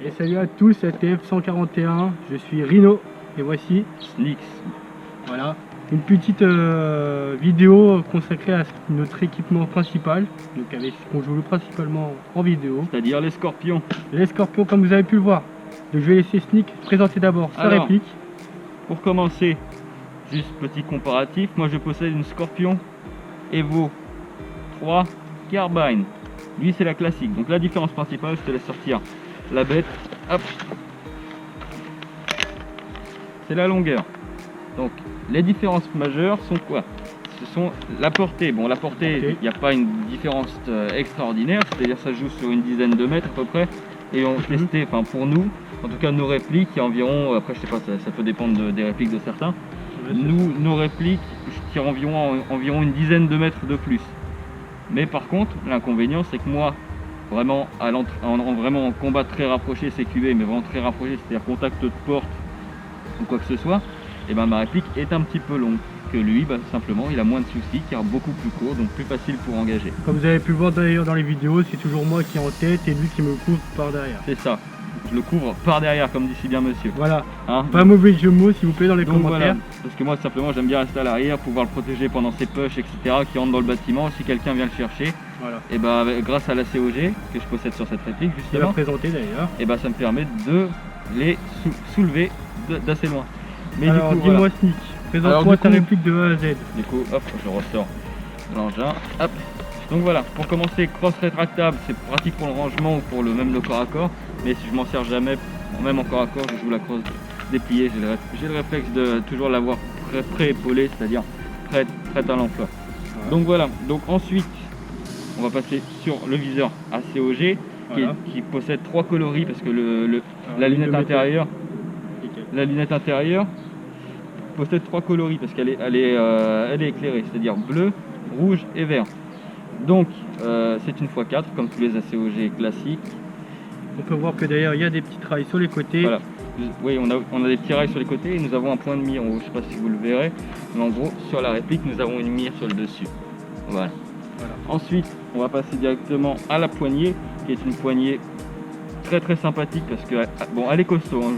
Et salut à tous, c'est TF141, je suis Rhino et voici Snix. Voilà, une petite vidéo consacrée à notre équipement principal, donc avec ce qu'on joue principalement en vidéo. C'est-à-dire les scorpions. Les scorpions comme vous avez pu le voir. Donc je vais laisser Sneak présenter d'abord sa réplique. Pour commencer, juste petit comparatif, moi je possède une Scorpion Evo 3 Carbine. Lui c'est la classique, donc la différence principale, je te laisse sortir la bête, hop, c'est la longueur. Donc les différences majeures sont quoi? Ce sont la portée. Bon, la portée, il n'y a pas une différence extraordinaire, c'est-à-dire ça joue sur une dizaine de mètres à peu près. Et on testait, enfin pour nous, en tout cas nos répliques, il y a environ, après je sais pas, ça peut dépendre des répliques de certains. Nos répliques, je tire environ une dizaine de mètres de plus. Mais par contre, l'inconvénient c'est que moi, vraiment en combat très rapproché, CQB, mais vraiment très rapproché, c'est-à-dire contact de porte ou quoi que ce soit, et ben ma réplique est un petit peu longue. Que lui, bah, simplement, il a moins de soucis, car beaucoup plus court, donc plus facile pour engager. Comme vous avez pu le voir d'ailleurs dans les vidéos, c'est toujours moi qui est en tête et lui qui me couvre par derrière. C'est ça, je le couvre par derrière, comme dit si bien monsieur. Voilà, hein, pas mauvais jeu de mots s'il vous plaît dans les commentaires. Voilà. Parce que moi simplement j'aime bien rester à l'arrière, pouvoir le protéger pendant ses pushs, etc. qui rentrent dans le bâtiment, si quelqu'un vient le chercher. Voilà. Et bah grâce à la COG que je possède sur cette réplique justement, présenter d'ailleurs, et bah ça me permet de les soulever d'assez loin. Mais alors du coup, dis-moi Sneak, présente-moi ta réplique de A à Z. Du coup, hop, je ressors l'engin, hop. Donc voilà, pour commencer, crosse rétractable, c'est pratique pour le rangement ou pour le corps à corps. Mais si je m'en sers jamais, même en corps à corps, je joue la crosse dépliée. J'ai le réflexe de toujours l'avoir pré-épaulé, c'est-à-dire prête à l'emploi. Ouais. Donc voilà, donc ensuite, on va passer sur le viseur ACOG qui possède 3 coloris parce que la lunette intérieure, possède 3 coloris parce qu'elle est éclairée, c'est-à-dire bleu, rouge et vert. Donc c'est une x4 comme tous les ACOG classiques. On peut voir que d'ailleurs il y a des petits rails sur les côtés. Voilà. Oui, on a des petits rails sur les côtés et nous avons un point de mire en haut. Je ne sais pas si vous le verrez, mais en gros sur la réplique nous avons une mire sur le dessus. Voilà. Ensuite on va passer directement à la poignée qui est une poignée très sympathique parce que bon, elle est costaud, hein,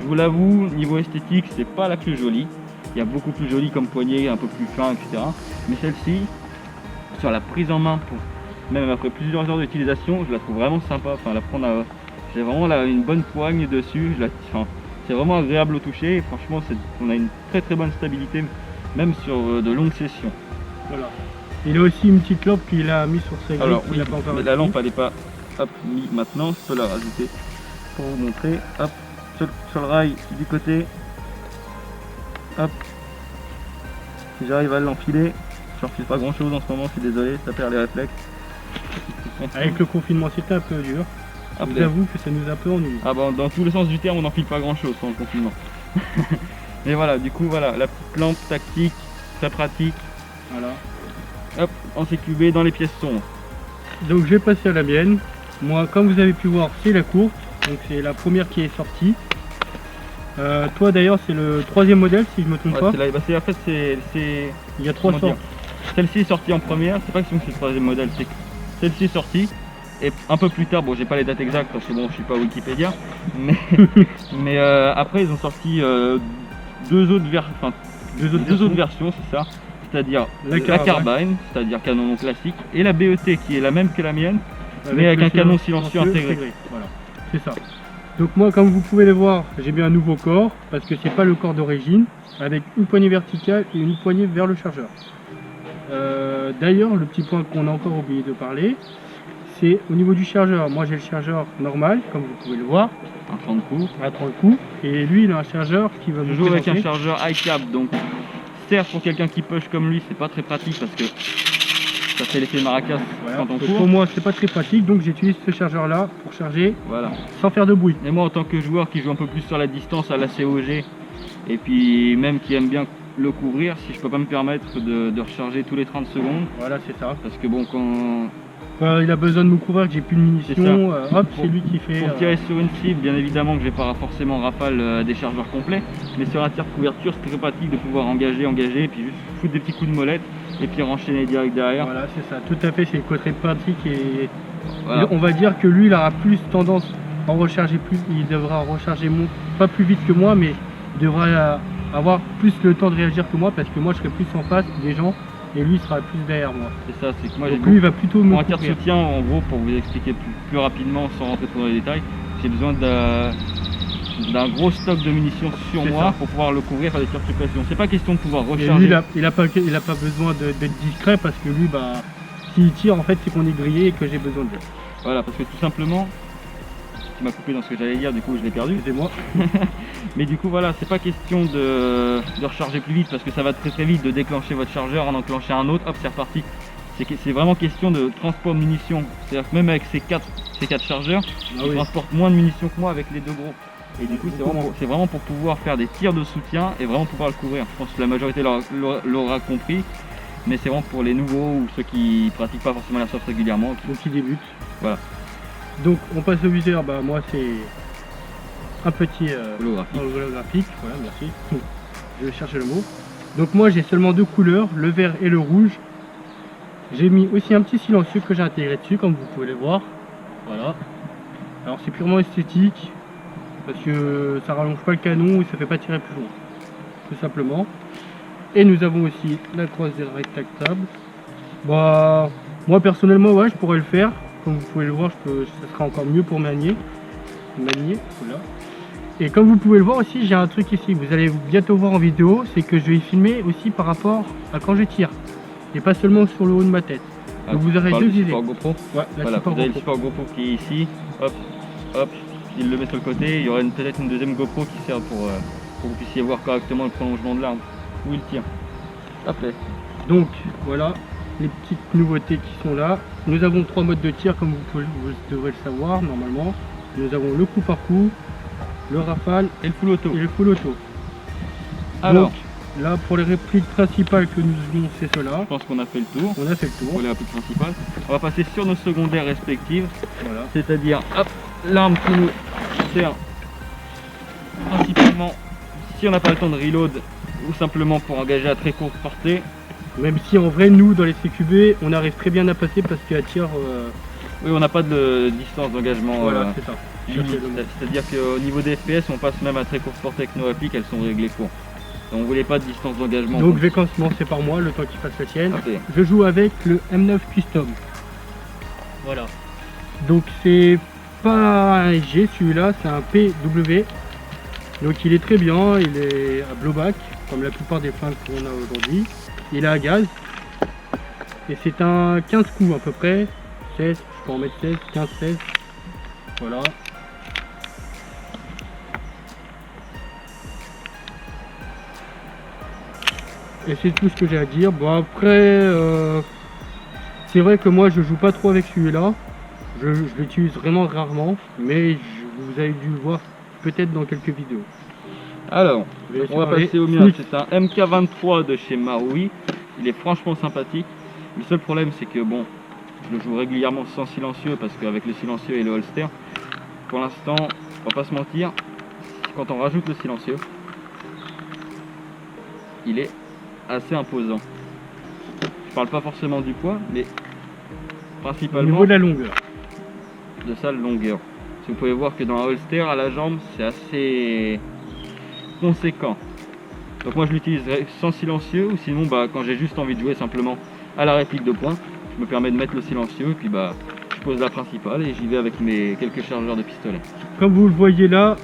je vous l'avoue, niveau esthétique c'est pas la plus jolie. Il y a beaucoup plus joli comme poignée, un peu plus fin, etc. Mais celle-ci, sur la prise en main, même après plusieurs heures d'utilisation, je la trouve vraiment sympa. Enfin, j'ai vraiment une bonne poigne dessus. C'est vraiment agréable au toucher. Et franchement, on a une très bonne stabilité, même sur de longues sessions. Voilà. Il a aussi une petite lampe qu'il a mis sur sa grille. Alors oui, mais la lampe elle n'est pas mise maintenant. Je peux la rajouter pour vous montrer. Hop, sur le rail du côté. Hop. Si j'arrive à l'enfiler, je n'enfile pas grand chose en ce moment, je suis désolé, ça perd les réflexes. Avec le confinement c'était un peu dur. Je vous avoue que ça nous a un peu ennuyé. Ah bah, dans tous les sens du terme on n'enfile pas grand chose pendant le confinement. Mais voilà, du coup voilà, la petite lampe tactique, très pratique. Voilà. Hop, en CQB dans les pièces sombres. Donc je vais passer à la mienne. Moi comme vous avez pu voir c'est la courte, donc c'est la première qui est sortie. Toi d'ailleurs c'est le 3e modèle si je me trompe pas. En fait c'est... Il y a 3 sortes. Celle-ci est sortie en première, c'est pas que c'est le 3e modèle, c'est que celle-ci est sortie. Et un peu plus tard, bon j'ai pas les dates exactes parce que bon je suis pas Wikipédia, mais après ils ont sorti deux autres versions, c'est ça. C'est-à-dire la Carbine, c'est-à-dire canon classique, et la BET qui est la même que la mienne, mais avec un canon silencieux intégré. Voilà, c'est ça. Donc moi comme vous pouvez le voir, j'ai mis un nouveau corps, parce que c'est pas le corps d'origine, avec une poignée verticale et une poignée vers le chargeur. D'ailleurs, le petit point qu'on a encore oublié de parler, c'est au niveau du chargeur. Moi j'ai le chargeur normal, comme vous pouvez le voir. À 30 coups. À 30 coups. Et lui il a un chargeur qui va Je joue avec un chargeur high cap, donc certes pour quelqu'un qui push comme lui c'est pas très pratique parce que ça fait l'effet maracas quand on court. Pour moi c'est pas très pratique, donc j'utilise ce chargeur là pour charger sans faire de bruit. Et moi en tant que joueur qui joue un peu plus sur la distance à la COG et puis même qui aime bien le couvrir, si je peux pas me permettre de recharger tous les 30 secondes. Voilà c'est ça. Parce que bon quand il a besoin de me couvrir, que j'ai plus de munitions, hop, c'est lui qui fait... Pour tirer sur une cible, bien évidemment que je vais pas forcément rafale des chargeurs complets, mais sur un tir de couverture, c'est très pratique de pouvoir engager, et puis juste foutre des petits coups de molette, et puis renchaîner direct derrière. Voilà, c'est ça, tout à fait, c'est le côté pratique, et on va dire que lui, il aura plus tendance en recharger plus, il devra en recharger pas plus vite que moi, mais il devra avoir plus le temps de réagir que moi, parce que moi je serai plus en face des gens et lui sera plus derrière moi. C'est ça, c'est que moi donc lui il va plutôt me en tir de couvrir. soutien, en gros, pour vous expliquer plus rapidement sans rentrer trop dans les détails, j'ai besoin d'un gros stock de munitions sur moi pour pouvoir le couvrir, faire des tirs de suppression. C'est pas question de pouvoir recharger. Et lui il a pas besoin d'être discret, parce que lui bah s'il tire en fait c'est qu'on est grillé et que j'ai besoin de lui. Voilà, parce que tout simplement, tu m'as coupé dans ce que j'allais dire, du coup je l'ai perdu. C'est moi. Mais du coup voilà, c'est pas question de recharger plus vite, parce que ça va très vite de déclencher votre chargeur, en enclencher un autre, hop c'est reparti. C'est vraiment question de transport de munitions. C'est-à-dire que même avec ces quatre chargeurs, ils transportent moins de munitions que moi avec les deux gros. Et du coup c'est vraiment pour pouvoir faire des tirs de soutien et vraiment pouvoir le couvrir. Je pense que la majorité l'aura compris. Mais c'est vraiment pour les nouveaux ou ceux qui pratiquent pas forcément l'airsoft régulièrement. Ou qui débutent. Voilà. Donc on passe au viseur, bah moi c'est un petit holographique, voilà merci, je vais chercher le mot. Donc moi j'ai seulement deux couleurs, le vert et le rouge. J'ai mis aussi un petit silencieux que j'ai intégré dessus, comme vous pouvez le voir. Voilà. Alors c'est purement esthétique, parce que ça rallonge pas le canon et ça fait pas tirer plus loin, tout simplement. Et nous avons aussi la croisière rétractable. Bah moi personnellement ouais je pourrais le faire. Comme vous pouvez le voir, ça sera encore mieux pour manier. Voilà. Et comme vous pouvez le voir aussi, j'ai un truc ici, vous allez bientôt voir en vidéo, c'est que je vais filmer aussi par rapport à quand je tire. Et pas seulement sur le haut de ma tête. Donc vous aurez deux visées. GoPro. Ouais, voilà, vous avez le support GoPro qui est ici, hop, hop, il le met sur le côté, il y aura peut-être une deuxième GoPro qui sert pour que vous puissiez voir correctement le prolongement de l'arme, où il tire. Après. Donc voilà les petites nouveautés qui sont là. Nous avons trois modes de tir, comme vous devrez le savoir normalement. Nous avons le coup par coup, le rafale et le full auto. Alors donc, là pour les répliques principales que nous avons, c'est cela. Je pense qu'on a fait le tour. On a fait le tour. Pour les répliques principales. On va passer sur nos secondaires respectives. Voilà. C'est-à-dire l'arme qui nous sert principalement si on n'a pas le temps de reload ou simplement pour engager à très courte portée. Même si en vrai nous dans les CQB on arrive très bien à passer, parce qu'à tir oui on n'a pas de distance d'engagement. Voilà c'est ça. C'est-à-dire qu'au niveau des FPS on passe même à très courte portée avec nos répliques, elles sont réglées pour. Donc on voulait pas de distance d'engagement. Donc je vais commencer par moi le temps qu'il fasse la sienne. Okay. Je joue avec le M9 Custom. Voilà. Donc c'est pas un G celui-là, c'est un PW. Donc il est très bien, il est à blowback comme la plupart des flingues qu'on a aujourd'hui. Il est à gaz et c'est un 15 coups à peu près, 16, je peux en mettre 16, 15, 16, voilà. Et c'est tout ce que j'ai à dire. Bon après, c'est vrai que moi je joue pas trop avec celui-là, je l'utilise vraiment rarement, mais vous avez dû le voir peut-être dans quelques vidéos. Alors, on va passer au mien. C'est un MK23 de chez Marui. Il est franchement sympathique. Le seul problème, c'est que bon, je le joue régulièrement sans silencieux, parce qu'avec le silencieux et le holster, pour l'instant, on va pas se mentir, quand on rajoute le silencieux, il est assez imposant. Je parle pas forcément du poids, mais principalement au niveau de la longueur. De sa longueur. Si vous pouvez voir que dans un holster à la jambe, c'est assez conséquent. Donc moi je l'utilise sans silencieux, ou sinon bah, quand j'ai juste envie de jouer simplement à la réplique de poing, je me permets de mettre le silencieux et puis bah je pose la principale et j'y vais avec mes quelques chargeurs de pistolet. Comme vous le voyez là,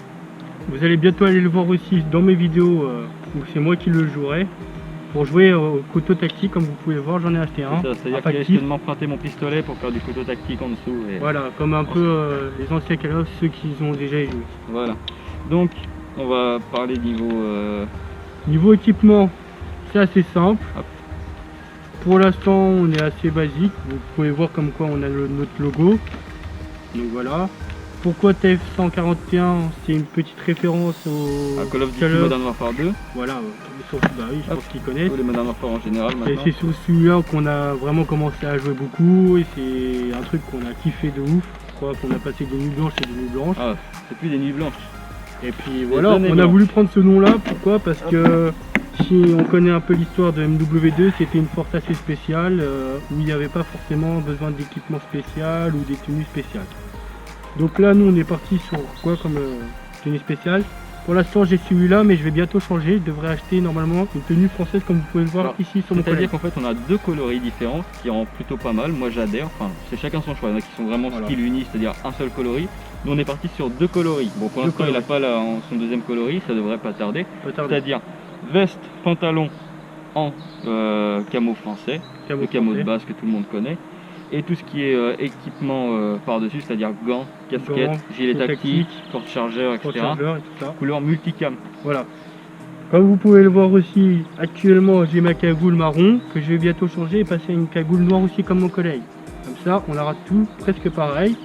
vous allez bientôt aller le voir aussi dans mes vidéos où c'est moi qui le jouerai. Pour jouer au couteau tactique, comme vous pouvez voir, j'en ai acheté un. C'est-à-dire qu'il risque de m'emprunter mon pistolet pour faire du couteau tactique en dessous. Et... Voilà, comme un peu les anciens Call of, ceux qui ont déjà joué. Voilà. Donc on va parler niveau... Niveau équipement, c'est assez simple. Hop. Pour l'instant, on est assez basique. Vous pouvez voir comme quoi on a notre logo. Donc voilà. Pourquoi TF141? C'est une petite référence au Call of Duty Modern Warfare 2. Voilà, bah oui, je pense qu'ils connaissent. Tous les Modern Warfare en général maintenant. Et c'est sur celui-là qu'on a vraiment commencé à jouer beaucoup. Et c'est un truc qu'on a kiffé de ouf. Je crois qu'on a passé des nuits blanches et des nuits blanches. Ah, c'est plus des nuits blanches. Et puis voilà, on a voulu prendre ce nom-là. Pourquoi? Parce que si on connaît un peu l'histoire de MW2, c'était une force assez spéciale où il n'y avait pas forcément besoin d'équipement spécial ou des tenues spéciales. Donc là nous on est parti sur quoi comme tenue spéciale. Pour l'instant j'ai celui-là mais je vais bientôt changer. Je devrais acheter normalement une tenue française comme vous pouvez le voir. Alors, ici sur mon collègue. C'est-à-dire qu'en fait on a deux coloris différents qui rendent plutôt pas mal. Moi j'adhère, enfin c'est chacun son choix. Il y en a qui sont vraiment style uni, c'est-à-dire un seul coloris. Nous on est parti sur deux coloris. Bon pour l'instant il n'a pas son deuxième coloris, ça devrait pas tarder. C'est-à-dire veste, pantalon en camo français, le camo de base que tout le monde connaît. Et tout ce qui est équipement par-dessus, c'est-à-dire gants, casquettes, gilet tactique, porte-chargeur, etc. Couleur multicam. Voilà. Comme vous pouvez le voir aussi, actuellement j'ai ma cagoule marron que je vais bientôt changer et passer à une cagoule noire aussi comme mon collègue. Comme ça on aura tout presque pareil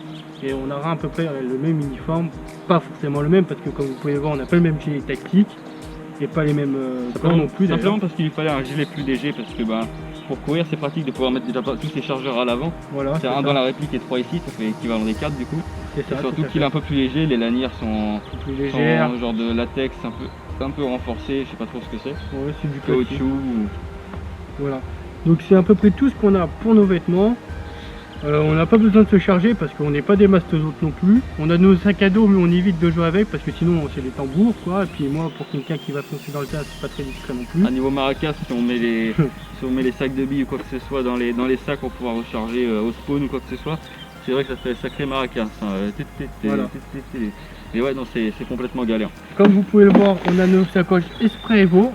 et on aura à peu près le même uniforme. Pas forcément le même parce que comme vous pouvez le voir on n'a pas le même gilet tactique et pas les mêmes gants non plus. Simplement parce qu'il fallait un gilet plus léger parce que pour courir c'est pratique de pouvoir mettre déjà tous ces chargeurs à l'avant. Voilà, c'est un dans la réplique et 3 ici, ça fait l'équivalent des 4 du coup. C'est ça, et surtout qu'il est un peu plus léger, les lanières sont plus légères, genre de latex un peu renforcé, je sais pas trop ce que c'est. Ouais, c'est du caoutchouc. Voilà. Donc c'est à peu près tout ce qu'on a pour nos vêtements. On n'a pas besoin de se charger parce qu'on n'est pas des mastodontes non plus. On a nos sacs à dos mais on évite de jouer avec parce que sinon c'est des tambours quoi. Et puis moi pour quelqu'un qui va foncer dans le tas c'est pas très discret non plus. À niveau maracas, si on met les sacs de billes ou quoi que ce soit dans les sacs pour pouvoir recharger au spawn ou quoi que ce soit, c'est vrai que ça fait sacré maracas. Voilà. Mais ouais non c'est complètement galère. Comme vous pouvez le voir on a nos sacoches Esprit Evo.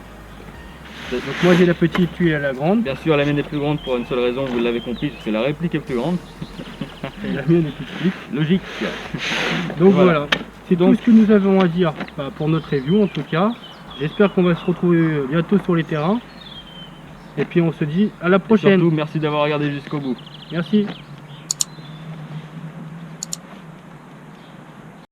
Donc moi j'ai la petite, tu es la grande. Bien sûr la mienne est plus grande pour une seule raison, vous l'avez compris, parce que la réplique est plus grande. Et la mienne est plus petite. Logique. Donc voilà, c'est tout ce que nous avons à dire pour notre review en tout cas. J'espère qu'on va se retrouver bientôt sur les terrains. Et puis on se dit à la prochaine. Et surtout merci d'avoir regardé jusqu'au bout. Merci.